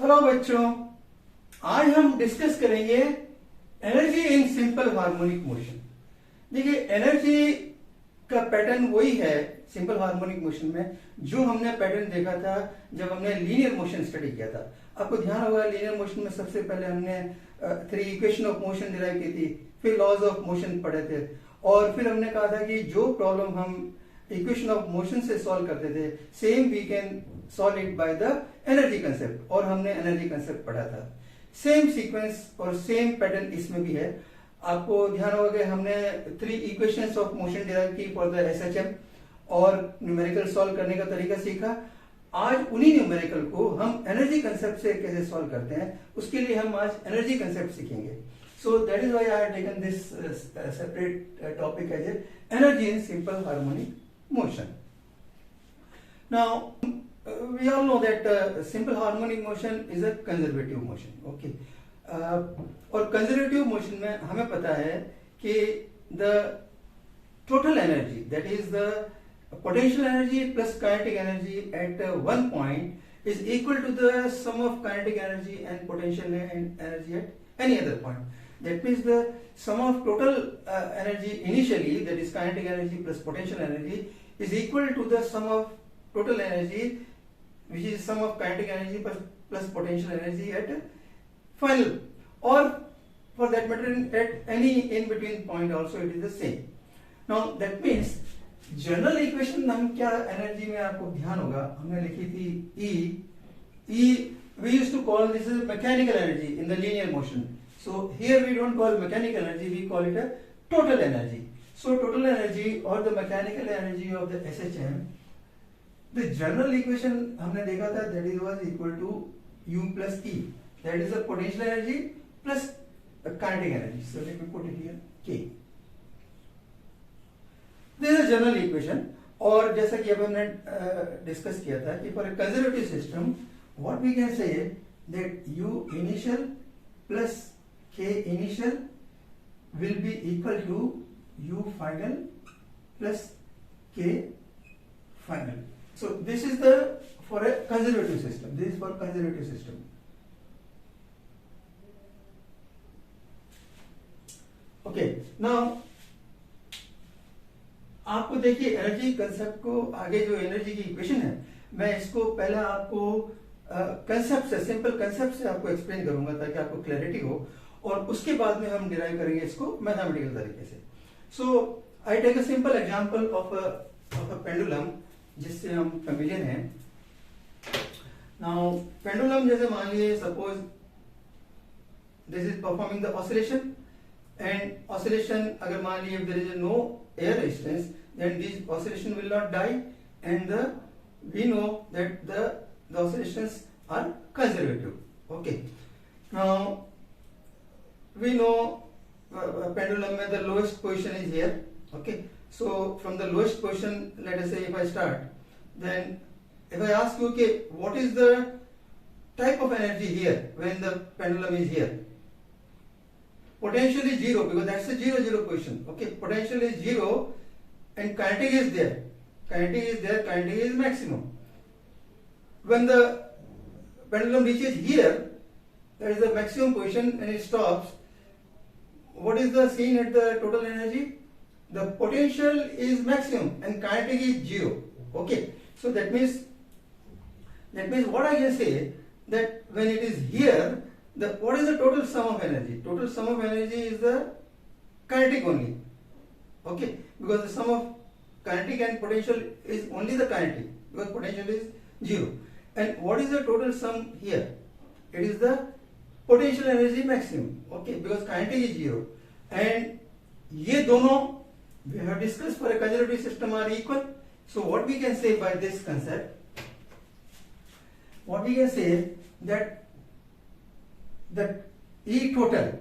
Hello बच्चों, आज हम डिस्कस करेंगे energy in simple harmonic motion. देखिए, एनर्जी का पैटर्न वही है सिंपल हार्मोनिक मोशन में जो हमने पैटर्न देखा था जब हमने लीनियर मोशन स्टडी किया था। आपको ध्यान होगा लीनियर मोशन में सबसे पहले हमने 3 इक्वेशन ऑफ मोशन डिराइव की थी, फिर लॉज ऑफ मोशन पढ़े थे और फिर हमने कहा था कि जो प्रॉब्लम हम इक्वेशन ऑफ मोशन से सॉल्व करते थे same we can solve it by the energy concept, और हमने एनर्जी कंसेप्ट पढ़ा था। सेम सीक्वेंस और सेम पैटर्न इसमें भी है। आपको ध्यान होगा कि हमने 3 इक्वेशंस ऑफ मोशन डिराइव की फॉर द एसएचएम और न्यूमेरिकल सॉल्व करने का तरीका सीखा। आज उन्हीं न्यूमेरिकल को हम एनर्जी कंसेप्ट से कैसे सॉल्व करते हैं उसके लिए हम आज एनर्जी कंसेप्ट सीखेंगे। So that is why I have taken this separate topic as energy in simple harmonic motion. Now, we all know that simple harmonic motion is a conservative motion. Okay. और conservative motion में हमें पता है कि the total energy, that is the potential energy plus kinetic energy at one point is equal to the sum of kinetic energy and potential energy at any other point. That means the sum of total energy initially, that is kinetic energy plus potential energy, is equal to the sum of total energy, which is sum of kinetic energy plus potential energy at final, or for that matter at any in between point also it is the same. Now that means general equation हम क्या energy में आपको ध्यान होगा हमने लिखी थी E we used to call this as mechanical energy in the linear motion. So here we don't call mechanical energy, we call it a total energy. So total energy or the mechanical energy of the SHM, the general equation हमने देखा था that is was equal to U plus E, that is the potential energy plus the kinetic energy. So let me put it here K. This is a general equation, और जैसा कि अब हमने discuss किया था कि for a conservative system what we can say that U initial plus K initial will be equal to U final plus K final. So this is the for a conservative system. This is for conservative system. Okay. Now आपको देखिए energy concept को आगे जो energy की equation है मैं इसको पहले आपको कंसेप्ट से सिंपल कंसेप्ट से आपको एक्सप्लेन करूंगा ताकि आपको क्लैरिटी हो और उसके बाद में हम डिराइव करेंगे इसको मैथमेटिकल तरीके से। So I take a simple example of a pendulum जिससे हम फेमिलियर हैं। नाउ पेंडुलम जैसे मान लीजिए suppose this is performing the oscillation and oscillation अगर मान लीजिए there is no air resistance then this oscillation will not die and we know that the oscillations are conservative. Okay. Now we know pendulum में the lowest position is here. Okay. So from the lowest position, let us say if I start, then if I ask you, okay, what is the type of energy here when the pendulum is here? Potential is zero because that's the zero position. Okay. Potential is zero and kinetic is there. Kinetic is there. Kinetic is maximum. When the pendulum reaches here, that is the maximum position and it stops. What is the seen at the total energy? The potential is maximum and kinetic is zero. Okay. So that means what I can say that when it is here, what is the total sum of energy? Total sum of energy is the kinetic only. Okay. Because the sum of kinetic and potential is only the kinetic because potential is zero. And what is the total sum here? It is the potential energy maximum. Okay, because kinetic is zero. And ये दोनों we have discussed for a conservative system are equal. So what we can say by this concept? What we can say that E total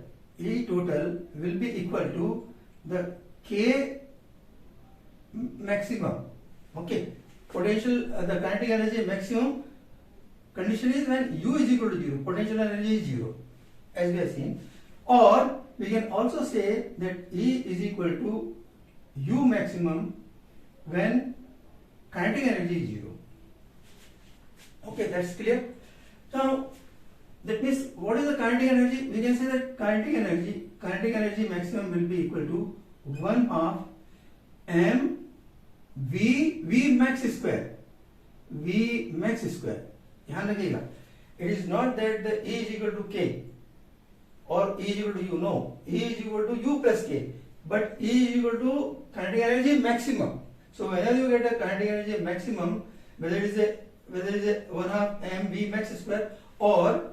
will be equal to the K maximum. Okay, potential the kinetic energy maximum. Condition is when U is equal to 0, potential energy is 0 as we have seen, or we can also say that E is equal to U maximum when kinetic energy is 0. Okay, that's clear. Now That means what is the kinetic energy? We can say that kinetic energy maximum will be equal to 1 half m v max square. V max square. ध्यान रखिएगा. It is not that the E is equal to K or E is equal to U. No, E is equal to U plus K. But E is equal to kinetic energy maximum. So whenever you get a kinetic energy maximum, whether it is a 1 half m v max square, or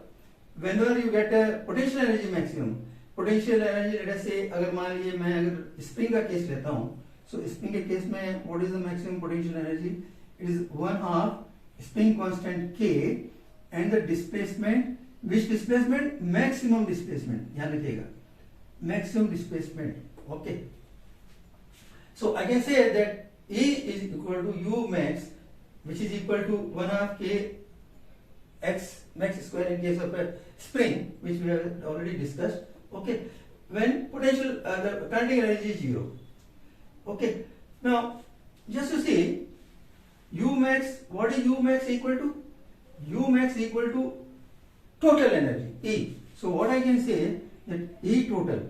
whenever you get a potential energy maximum. Potential energy, let us say, अगर मान लीजिए मैं अगर spring का case लेता हूँ, so spring के case में what is the maximum potential energy? It is 1 half spring constant K and the displacement, which displacement? Maximum displacement. ध्यान रखिएगा, maximum displacement. Okay. So I can say that E is equal to U max, which is equal to 1 half K x max square in case of a spring, which we have already discussed. Okay, when potential the kinetic energy is 0. Okay, now just to see U max, what is U max equal to? U max equal to total energy E. So what I can say that E total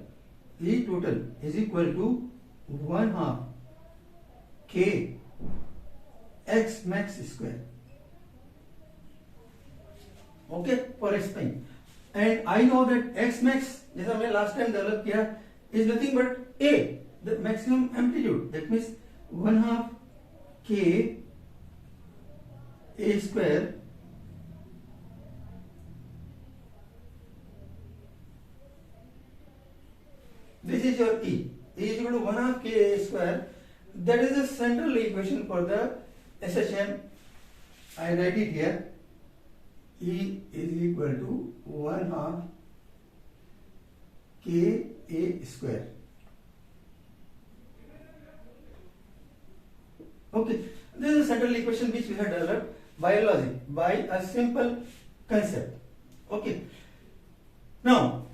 is equal to 1 half K x max square. Okay, for a spring. And I know that x max, जैसा हमने last time develop किया, is nothing but A, the maximum amplitude. That means 1 half K A square this is your E. E is equal to 1 half K A square. That is the central equation for the SHM. I write it here. E is equal to 1 half K A square. Okay, this is a central equation which we have developed by logic, by a simple concept. Okay, now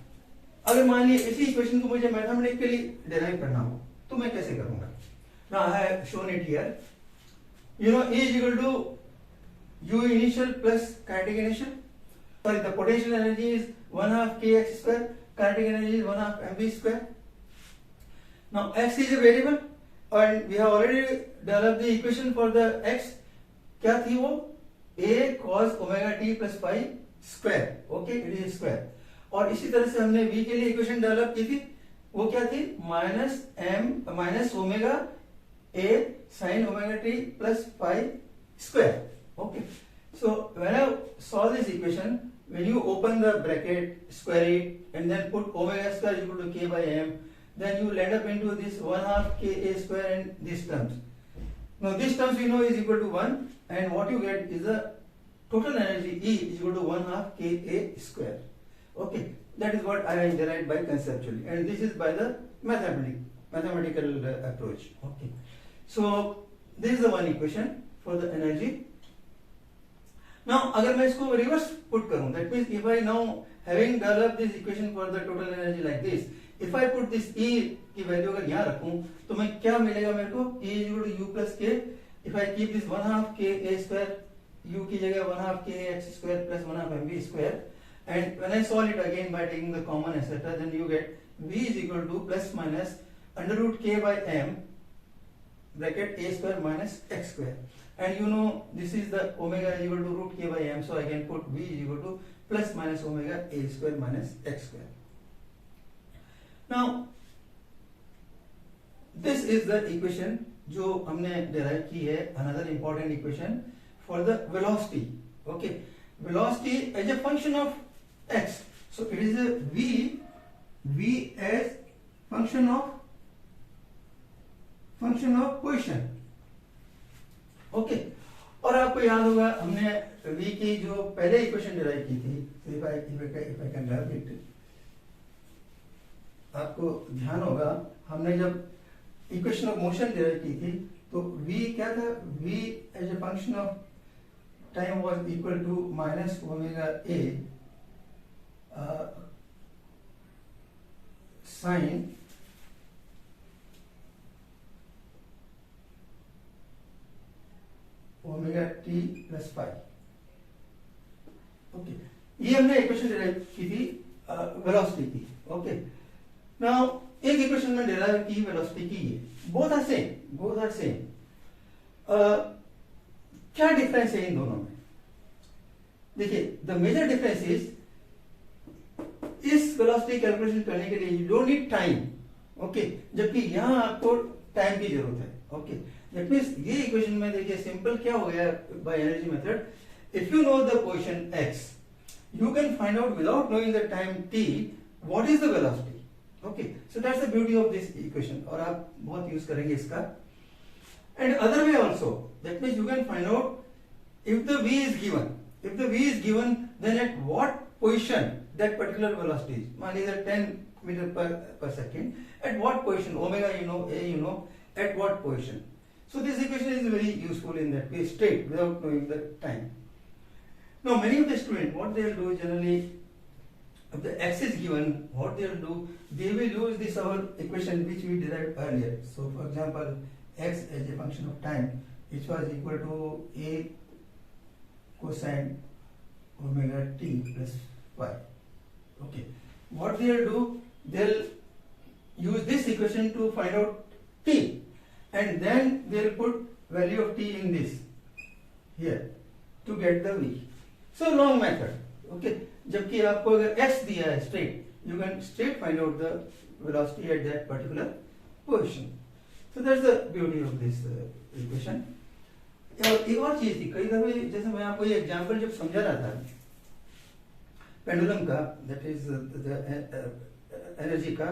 अगर मान लीजिए इसी equation को मुझे mathematically derive करना हो तो मैं कैसे करूंगा? Now I have shown it here. You know E is equal to U initial plus kinetic initial. Sorry, the potential energy is 1 half kx square. Kinetic energy is 1 half mv square. Now x is a variable and we have already developed the equation for the x. क्या थी वो? A cos omega t plus phi square. Okay, it is square. और इसी तरह से हमने v के लिए इक्वेशन डेवलप की थी. वो क्या थी? Minus omega a sin omega t plus phi square. Okay, so when I solve this equation, when you open the bracket, square it, and then put omega square is equal to k by m, then you will end up into this 1 half k a square and these terms. Now these terms we know is equal to 1, and what you get is the total energy E is equal to 1 half k a square. Okay, that is what I derived by conceptually, and this is by the mathematical approach. Okay, so this is the one equation for the energy. Now अगर मैं इसको reverse put करूं, that means if I now having developed this equation for the total energy like this, if I put this E की value अगर यहाँ रखूं तो मैं क्या मिलेगा मेरे को? E is equal to U plus K. If I keep this 1 half K A square, U की जगह 1 half K x square plus 1 half mv square, and when I solve it again by taking the common etc., then you get V is equal to plus minus under root K by m bracket A square minus x square. And you know this is the omega is equal to root k by m, so I can put V is equal to plus minus omega a square minus x square. Now this is the equation जो हमने derive की है, another important equation for the velocity. Okay, velocity as a function of x, so it is a v as function of position. Okay, और आपको याद होगा हमने v की जो पहले इक्वेशन डिराइव की थी, if I can grab it, आपको ध्यान होगा हमने जब इक्वेशन ऑफ मोशन डिराइव की थी तो v क्या था? v as a function of time was equal to minus omega a sine omega t plus phi. Okay, ये हमने इक्वेशन डिराइव की थी वेलोसिटी की। ओके, नाउ एक इक्वेशन में डिराइव की वेलोसिटी की है, बोथ आर सेम। क्या डिफरेंस है इन दोनों में? देखिए, द मेजर डिफरेंस इज इस वेलोसिटी कैलकुलेशन करने के लिए you don't need time, okay, जबकि यहां आपको टाइम की जरूरत है। ओके, दैट मींस ये इक्वेशन में देखिए सिंपल क्या हो गया by energy method, if you know the position x you can find out without knowing the time t what is the velocity. Okay, so that's the beauty of this equation और आप बहुत use करेंगे इसका। and other way also, that means you can find out if the v is given then at what position that particular velocity is, मान लीजिए 10 meter per second, at what position, omega you know, a you know, at what position. So this equation is very useful in that way, straight without knowing the time. Now many of the students, what they will do generally, if the x is given, what they will do, they will use this our equation which we derived earlier. So for example, x as a function of time, which was equal to a cosine omega t plus y. Okay, what they will do, they'll use this equation to find out t, and then they'll put value of t in this here to get the v. So long method, okay. जबकि आपको अगर x दिया है straight, you can straight find out the velocity at that particular position. So that's the beauty of this equation. और एक और चीज थी, कई दफे जैसे मैं आपको ये एग्जांपल जब समझा रहा था पेंडुलम का, दैट इज एनर्जी का,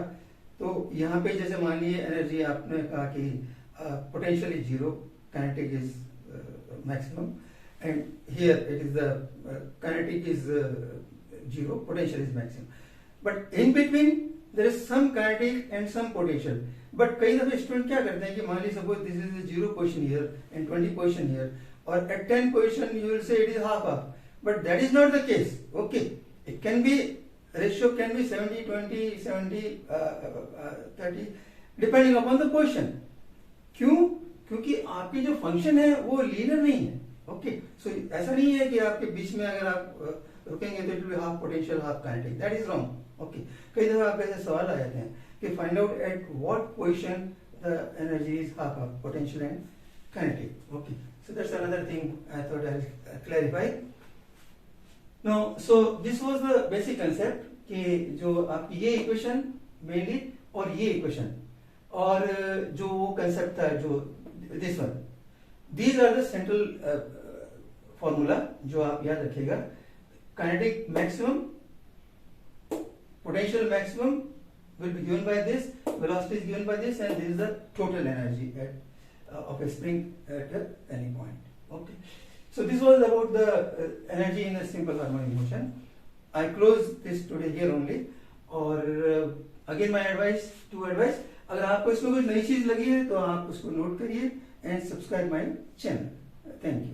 तो यहाँ पे जैसे मान लीजिए एनर्जी आपने कहा कि potential is zero, kinetic is maximum, and here it is the kinetic is zero, potential is maximum, but in between there is some kinetic and some potential. But कई दफे स्टूडेंट क्या करते हैं कि मान लीजिए suppose this is 0 position here and 20 position here, और at 10 position you will say it is half, but that is not the case. Okay, it can be, ratio can be 70-20, 70-30 depending upon the position. क्यों? क्योंकि आपकी जो function है वो linear नहीं है। Okay, सो ऐसा नहीं है कि आपके बीच में अगर आप रुकेंगे तो it will be half potential half kinetic, that is wrong. Okay, कई दफा आप ऐसे सवाल आ जाते हैं कि find out at what position the energy is half half potential and kinetic. Okay, so that's another thing I thought I will clarify. Now so this was the basic concept कि जो आपकी ये इक्वेशन मेनली और ये equation और जो वो concept था जो this one, these are the central formula जो आप याद रखिएगा। kinetic maximum, potential maximum will be given by this, velocity is given by this, and this is the total energy of a spring at any point. Okay, so this was about the energy in a simple harmonic motion. I close this today here only. और again my advice, अगर आपको इसमें कोई नई चीज लगी है तो आप उसको नोट करिए and subscribe my channel. Thank you.